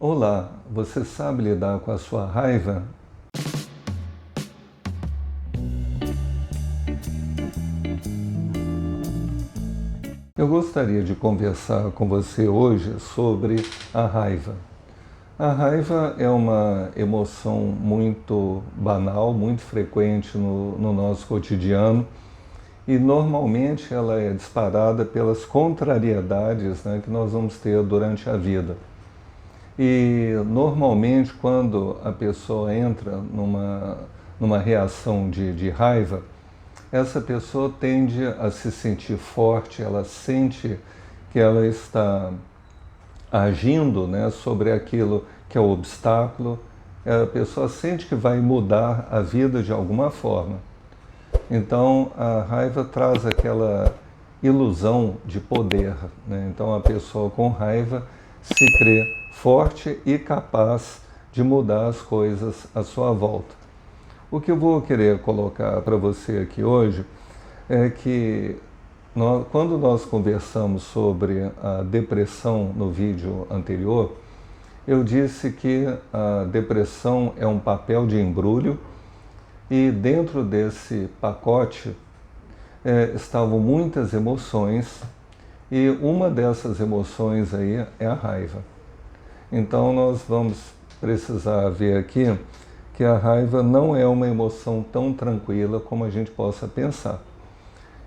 Olá, você sabe lidar com a sua raiva? Eu gostaria de conversar com você hoje sobre a raiva. A raiva é uma emoção muito banal, muito frequente no nosso cotidiano e normalmente ela é disparada pelas contrariedades, né, que nós vamos ter durante a vida. E normalmente quando a pessoa entra numa reação de raiva, essa pessoa tende a se sentir forte, ela sente que ela está agindo, né, sobre aquilo que é o obstáculo, a pessoa sente que vai mudar a vida de alguma forma. Então a raiva traz aquela ilusão de poder, né? Então a pessoa com raiva se crê forte e capaz de mudar as coisas à sua volta. O que eu vou querer colocar para você aqui hoje é que quando nós conversamos sobre a depressão no vídeo anterior, eu disse que a depressão é um papel de embrulho e dentro desse pacote estavam muitas emoções e uma dessas emoções aí é a raiva. Então nós vamos precisar ver aqui que a raiva não é uma emoção tão tranquila como a gente possa pensar.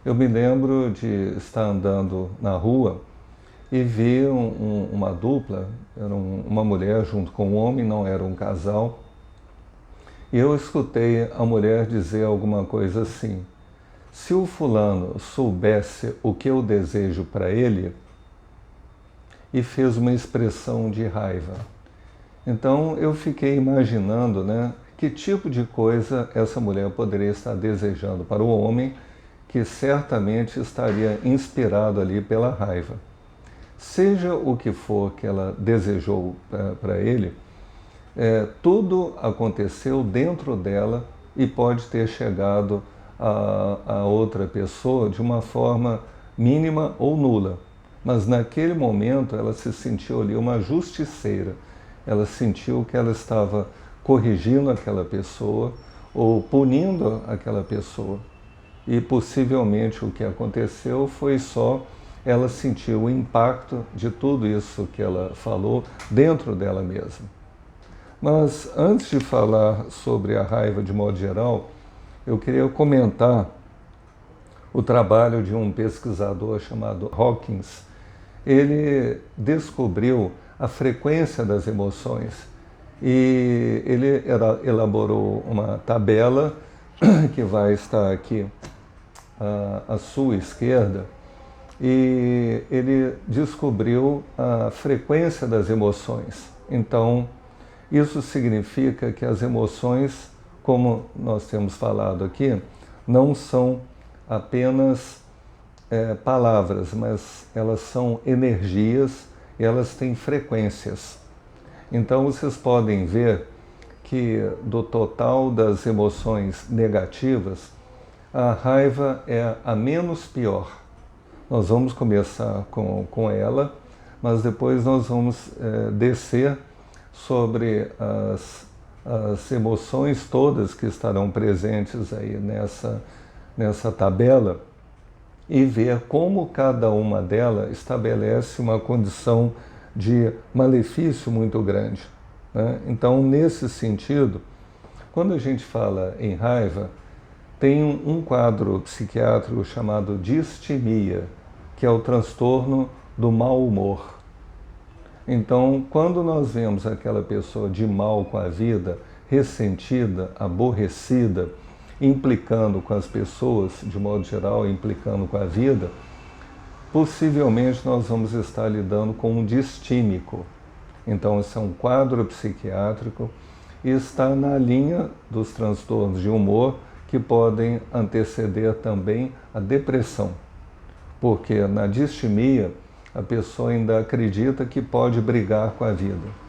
Eu me lembro de estar andando na rua e vi uma dupla, era uma mulher junto com um homem, não era um casal, e eu escutei a mulher dizer alguma coisa assim: se o fulano soubesse o que eu desejo para ele, e fez uma expressão de raiva. Então eu fiquei imaginando, né, que tipo de coisa essa mulher poderia estar desejando para o homem, que certamente estaria inspirado ali pela raiva. Seja o que for que ela desejou para ele, tudo aconteceu dentro dela e pode ter chegado a outra pessoa de uma forma mínima ou nula. Mas naquele momento ela se sentiu ali uma justiceira. Ela sentiu que ela estava corrigindo aquela pessoa ou punindo aquela pessoa. E possivelmente o que aconteceu foi só ela sentir o impacto de tudo isso que ela falou dentro dela mesma. Mas antes de falar sobre a raiva de modo geral, eu queria comentar o trabalho de um pesquisador chamado Hawkins. Ele descobriu a frequência das emoções e ele elaborou uma tabela que vai estar aqui à sua esquerda, e ele descobriu a frequência das emoções. Então, isso significa que as emoções, como nós temos falado aqui, não são apenas palavras, mas elas são energias e elas têm frequências. Então vocês podem ver que do total das emoções negativas, a raiva é a menos pior. Nós vamos começar com ela, mas depois nós vamos descer sobre as emoções todas que estarão presentes aí nessa tabela e ver como cada uma delas estabelece uma condição de malefício muito grande, né? Então, nesse sentido, quando a gente fala em raiva, tem um quadro psiquiátrico chamado distimia, que é o transtorno do mau humor. Então, quando nós vemos aquela pessoa de mal com a vida, ressentida, aborrecida, implicando com as pessoas, de modo geral, implicando com a vida, possivelmente nós vamos estar lidando com um distímico. Então, esse é um quadro psiquiátrico e está na linha dos transtornos de humor que podem anteceder também a depressão. Porque na distimia, a pessoa ainda acredita que pode brigar com a vida.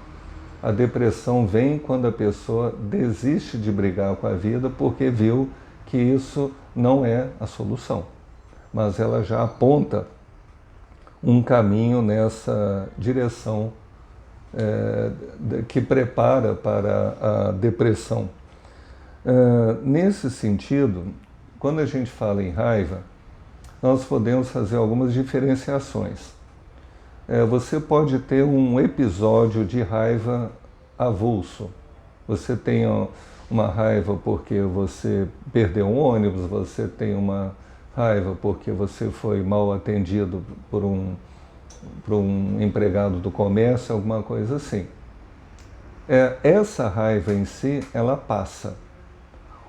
A depressão vem quando a pessoa desiste de brigar com a vida porque viu que isso não é a solução. Mas ela já aponta um caminho nessa direção que prepara para a depressão. Nesse sentido, quando a gente fala em raiva, nós podemos fazer algumas diferenciações. Você pode ter um episódio de raiva avulso. Você tem uma raiva porque você perdeu um ônibus, você tem uma raiva porque você foi mal atendido por um empregado do comércio, alguma coisa assim. Essa raiva em si, ela passa.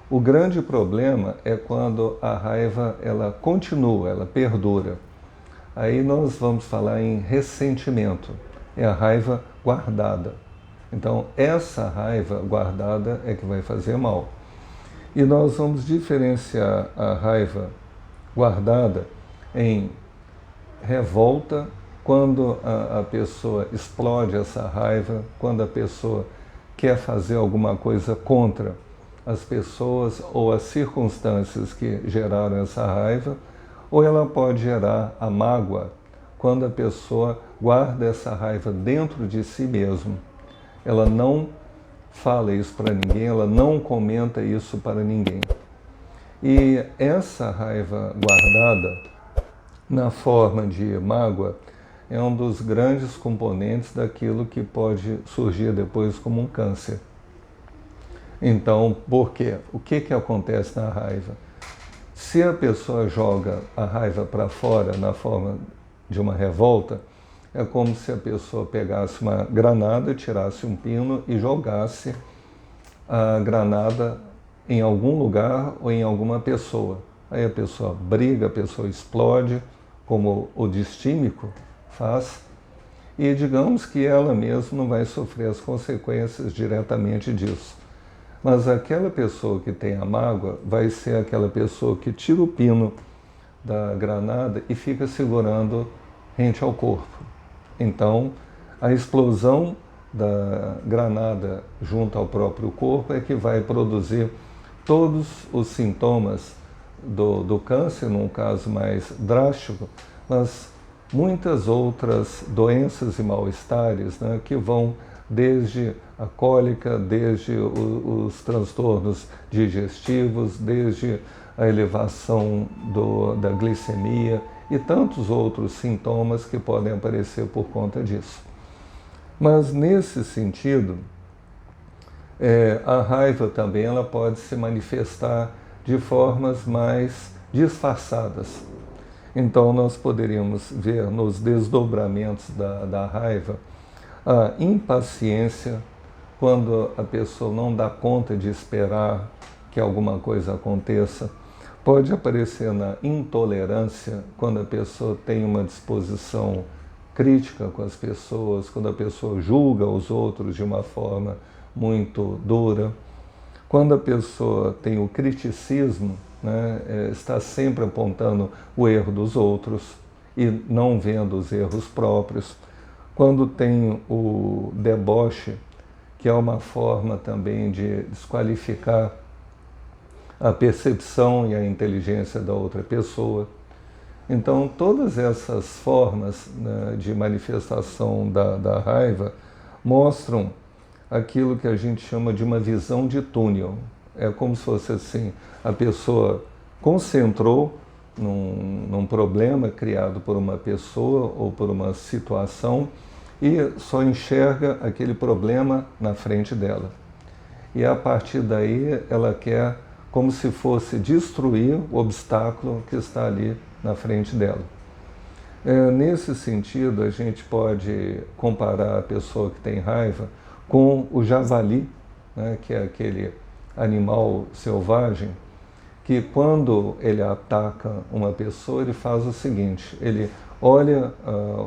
O grande problema é quando a raiva ela continua, ela perdura. Aí nós vamos falar em ressentimento, é a raiva guardada. Então, essa raiva guardada é que vai fazer mal. E nós vamos diferenciar a raiva guardada em revolta, quando a pessoa explode essa raiva, quando a pessoa quer fazer alguma coisa contra as pessoas ou as circunstâncias que geraram essa raiva, ou ela pode gerar a mágoa, quando a pessoa guarda essa raiva dentro de si mesmo. Ela não fala isso para ninguém, ela não comenta isso para ninguém. E essa raiva guardada, na forma de mágoa, é um dos grandes componentes daquilo que pode surgir depois como um câncer. Então, por quê? O que acontece na raiva? Se a pessoa joga a raiva para fora na forma de uma revolta, é como se a pessoa pegasse uma granada, tirasse um pino e jogasse a granada em algum lugar ou em alguma pessoa. Aí a pessoa briga, a pessoa explode, como o distímico faz, e digamos que ela mesma não vai sofrer as consequências diretamente disso. Mas aquela pessoa que tem a mágoa vai ser aquela pessoa que tira o pino da granada e fica segurando rente ao corpo. Então, a explosão da granada junto ao próprio corpo é que vai produzir todos os sintomas do câncer, num caso mais drástico, mas muitas outras doenças e mal-estares, né, que vão desde a cólica, desde os transtornos digestivos, desde a elevação da glicemia e tantos outros sintomas que podem aparecer por conta disso. Mas nesse sentido, a raiva também ela pode se manifestar de formas mais disfarçadas. Então nós poderíamos ver nos desdobramentos da raiva a impaciência, quando a pessoa não dá conta de esperar que alguma coisa aconteça. Pode aparecer na intolerância, quando a pessoa tem uma disposição crítica com as pessoas, quando a pessoa julga os outros de uma forma muito dura. Quando a pessoa tem o criticismo, né, está sempre apontando o erro dos outros e não vendo os erros próprios. Quando tem o deboche, que é uma forma também de desqualificar a percepção e a inteligência da outra pessoa. Então, todas essas formas, né, de manifestação da raiva mostram aquilo que a gente chama de uma visão de túnel. É como se fosse assim, a pessoa concentrou num problema criado por uma pessoa ou por uma situação e só enxerga aquele problema na frente dela. E a partir daí ela quer como se fosse destruir o obstáculo que está ali na frente dela. Nesse sentido, a gente pode comparar a pessoa que tem raiva com o javali, né, que é aquele animal selvagem, que quando ele ataca uma pessoa, ele faz o seguinte: ele olha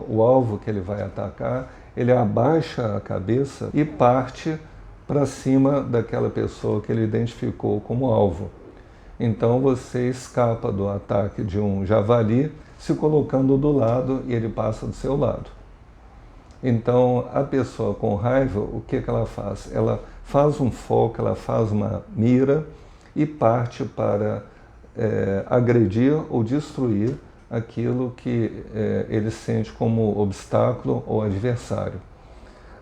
o alvo que ele vai atacar, ele abaixa a cabeça e parte para cima daquela pessoa que ele identificou como alvo. Então você escapa do ataque de um javali se colocando do lado e ele passa do seu lado. Então a pessoa com raiva, o que ela faz? Ela faz um foco, ela faz uma mira e parte para agredir ou destruir aquilo que ele sente como obstáculo ou adversário.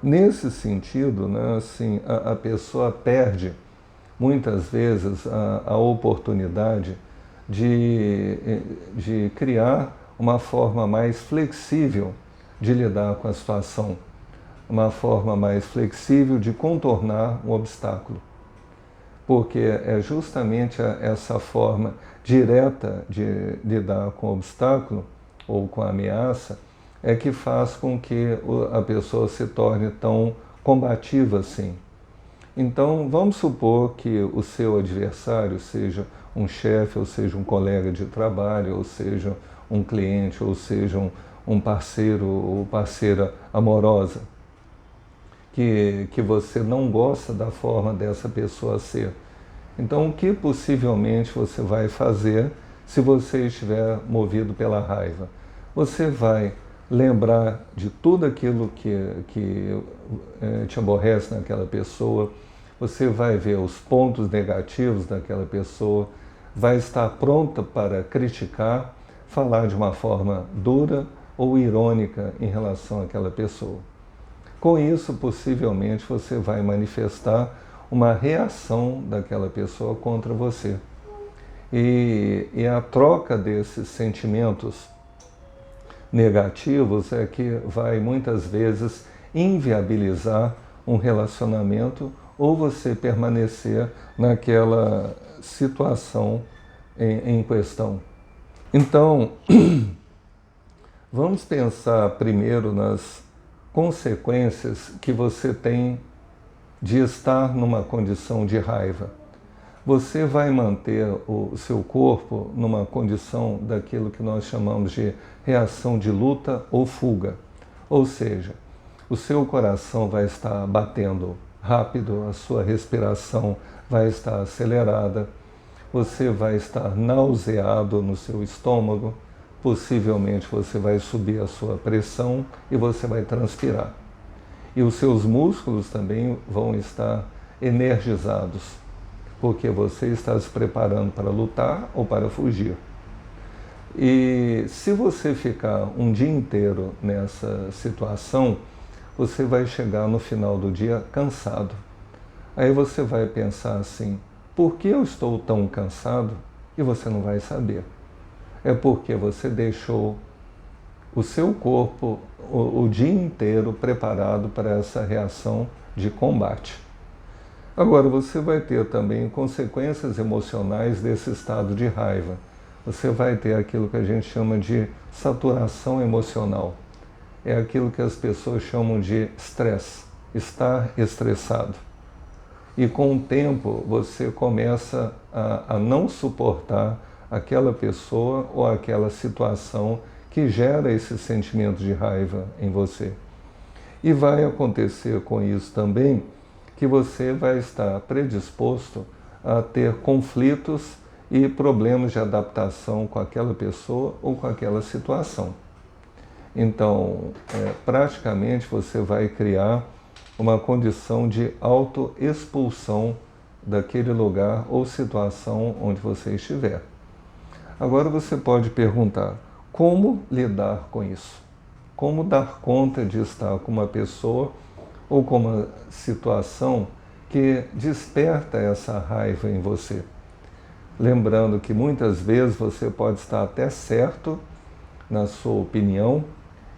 Nesse sentido, né, assim, a pessoa perde muitas vezes a oportunidade de criar uma forma mais flexível de lidar com a situação, uma forma mais flexível de contornar um obstáculo. Porque é justamente essa forma direta de lidar com o obstáculo ou com a ameaça é que faz com que a pessoa se torne tão combativa assim. Então, vamos supor que o seu adversário seja um chefe, ou seja um colega de trabalho, ou seja um cliente, ou seja um parceiro ou parceira amorosa, que você não gosta da forma dessa pessoa ser. Então, o que possivelmente você vai fazer se você estiver movido pela raiva? Você vai lembrar de tudo aquilo que te aborrece naquela pessoa, você vai ver os pontos negativos daquela pessoa, vai estar pronta para criticar, falar de uma forma dura ou irônica em relação àquela pessoa. Com isso, possivelmente, você vai manifestar uma reação daquela pessoa contra você. E a troca desses sentimentos negativos é que vai muitas vezes inviabilizar um relacionamento ou você permanecer naquela situação em questão. Então, vamos pensar primeiro nas consequências que você tem de estar numa condição de raiva. Você vai manter o seu corpo numa condição daquilo que nós chamamos de reação de luta ou fuga. Ou seja, o seu coração vai estar batendo rápido, a sua respiração vai estar acelerada, você vai estar nauseado no seu estômago, possivelmente você vai subir a sua pressão e você vai transpirar. E os seus músculos também vão estar energizados, porque você está se preparando para lutar ou para fugir. E se você ficar um dia inteiro nessa situação, você vai chegar no final do dia cansado. Aí você vai pensar assim, por que eu estou tão cansado? E você não vai saber. É porque você deixou o seu corpo o dia inteiro preparado para essa reação de combate. Agora, você vai ter também consequências emocionais desse estado de raiva. Você vai ter aquilo que a gente chama de saturação emocional. É aquilo que as pessoas chamam de estresse, estar estressado. E com o tempo, você começa a não suportar aquela pessoa ou aquela situação que gera esse sentimento de raiva em você. E vai acontecer com isso também que você vai estar predisposto a ter conflitos e problemas de adaptação com aquela pessoa ou com aquela situação. Então, praticamente você vai criar uma condição de autoexpulsão daquele lugar ou situação onde você estiver. Agora você pode perguntar, como lidar com isso? Como dar conta de estar com uma pessoa ou com uma situação que desperta essa raiva em você? Lembrando que muitas vezes você pode estar até certo na sua opinião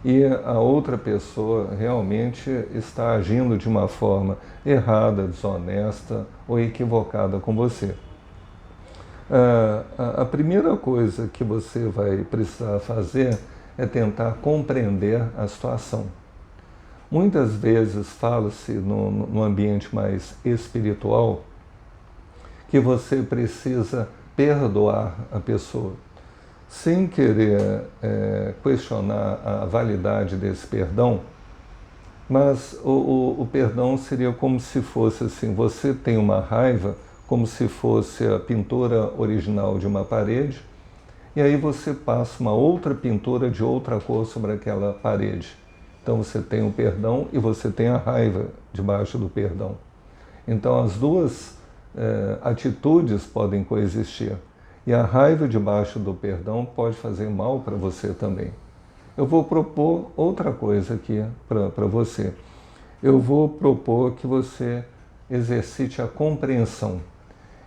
e a outra pessoa realmente está agindo de uma forma errada, desonesta ou equivocada com você. A primeira coisa que você vai precisar fazer é tentar compreender a situação. Muitas vezes fala-se no ambiente mais espiritual que você precisa perdoar a pessoa, sem querer questionar a validade desse perdão, mas o perdão seria como se fosse assim, você tem uma raiva, como se fosse a pintura original de uma parede, e aí você passa uma outra pintura de outra cor sobre aquela parede. Então você tem o perdão e você tem a raiva debaixo do perdão. Então as duas atitudes podem coexistir. E a raiva debaixo do perdão pode fazer mal para você também. Eu vou propor outra coisa aqui para você. eu vou propor que você exercite a compreensão,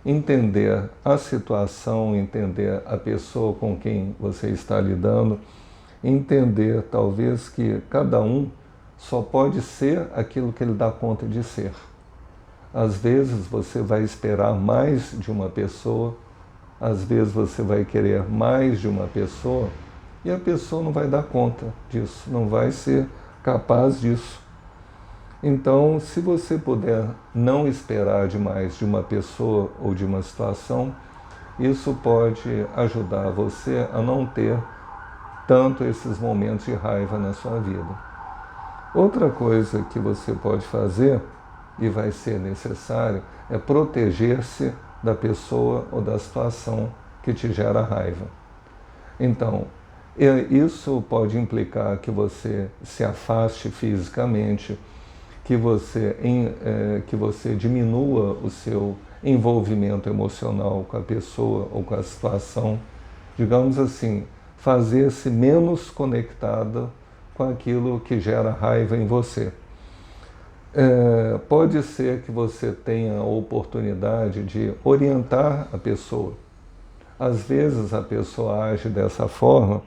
entender a situação, entender a pessoa com quem você está lidando, entender talvez que cada um só pode ser aquilo que ele dá conta de ser. Às vezes você vai esperar mais de uma pessoa, às vezes você vai querer mais de uma pessoa e a pessoa não vai dar conta disso, não vai ser capaz disso. Então, se você puder não esperar demais de uma pessoa ou de uma situação, isso pode ajudar você a não ter tanto esses momentos de raiva na sua vida. Outra coisa que você pode fazer, e vai ser necessário, é proteger-se da pessoa ou da situação que te gera raiva. Então, isso pode implicar que você se afaste fisicamente, que você diminua o seu envolvimento emocional com a pessoa ou com a situação. Digamos assim, fazer-se menos conectado com aquilo que gera raiva em você. Pode ser que você tenha a oportunidade de orientar a pessoa. Às vezes a pessoa age dessa forma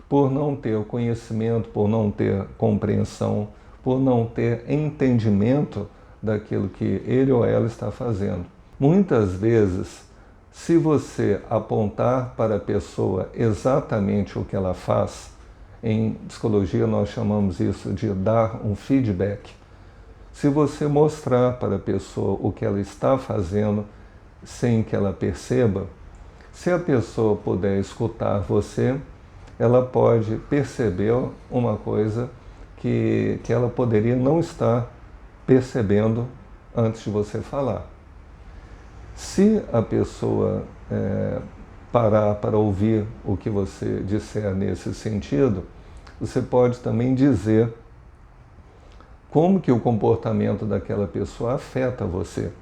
por não ter o conhecimento, por não ter compreensão, por não ter entendimento daquilo que ele ou ela está fazendo. Muitas vezes, se você apontar para a pessoa exatamente o que ela faz, em psicologia nós chamamos isso de dar um feedback. Se você mostrar para a pessoa o que ela está fazendo sem que ela perceba, se a pessoa puder escutar você, ela pode perceber uma coisa que ela poderia não estar percebendo antes de você falar. Se a pessoa parar para ouvir o que você disser nesse sentido, você pode também dizer como que o comportamento daquela pessoa afeta você.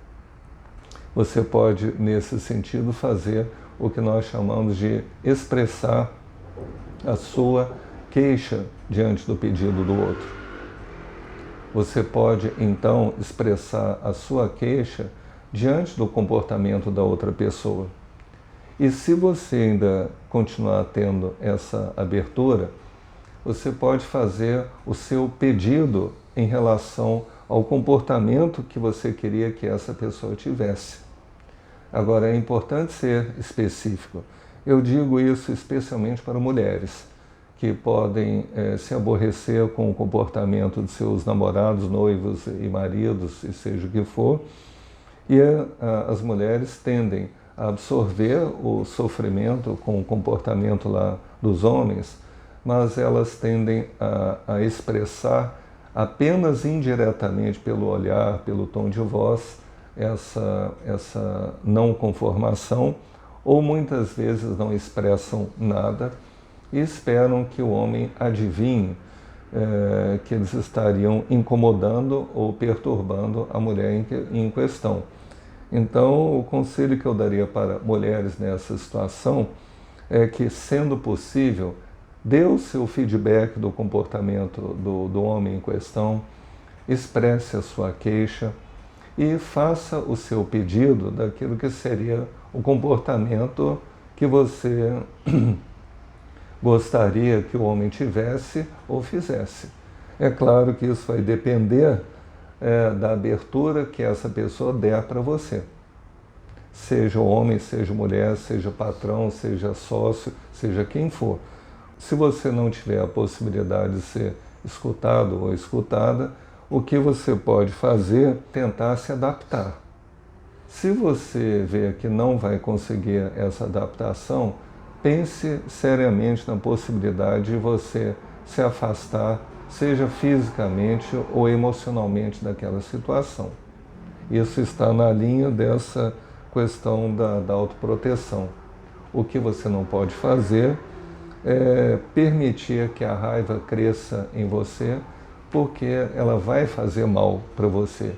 Você pode, nesse sentido, fazer o que nós chamamos de expressar a sua queixa diante do pedido do outro. Você pode, então, expressar a sua queixa diante do comportamento da outra pessoa. E se você ainda continuar tendo essa abertura, você pode fazer o seu pedido em relação ao comportamento que você queria que essa pessoa tivesse. Agora, é importante ser específico. Eu digo isso especialmente para mulheres, que podem se aborrecer com o comportamento de seus namorados, noivos e maridos, e seja o que for, e as mulheres tendem a absorver o sofrimento com o comportamento lá dos homens, mas elas tendem a expressar apenas indiretamente pelo olhar, pelo tom de voz, essa não conformação, ou muitas vezes não expressam nada e esperam que o homem adivinhe que eles estariam incomodando ou perturbando a mulher em questão. Então, o conselho que eu daria para mulheres nessa situação é que, sendo possível, dê o seu feedback do comportamento do homem em questão, expresse a sua queixa e faça o seu pedido daquilo que seria o comportamento que você gostaria que o homem tivesse ou fizesse. É claro que isso vai depender da abertura que essa pessoa der para você. Seja homem, seja mulher, seja patrão, seja sócio, seja quem for. Se você não tiver a possibilidade de ser escutado ou escutada, o que você pode fazer é tentar se adaptar. Se você vê que não vai conseguir essa adaptação, pense seriamente na possibilidade de você se afastar, seja fisicamente ou emocionalmente daquela situação. Isso está na linha dessa questão da autoproteção. O que você não pode fazer é permitir que a raiva cresça em você, porque ela vai fazer mal para você.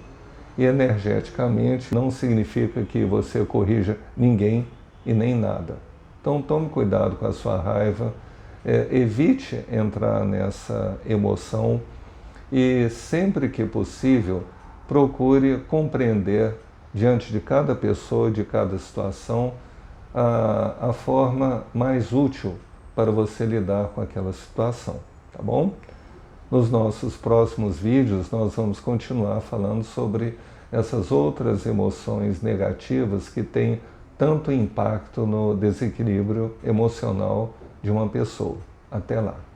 E energeticamente não significa que você corrija ninguém e nem nada. Então tome cuidado com a sua raiva, evite entrar nessa emoção e sempre que possível procure compreender diante de cada pessoa, de cada situação, a forma mais útil para você lidar com aquela situação, tá bom? Nos nossos próximos vídeos nós vamos continuar falando sobre essas outras emoções negativas que têm tanto impacto no desequilíbrio emocional de uma pessoa. Até lá!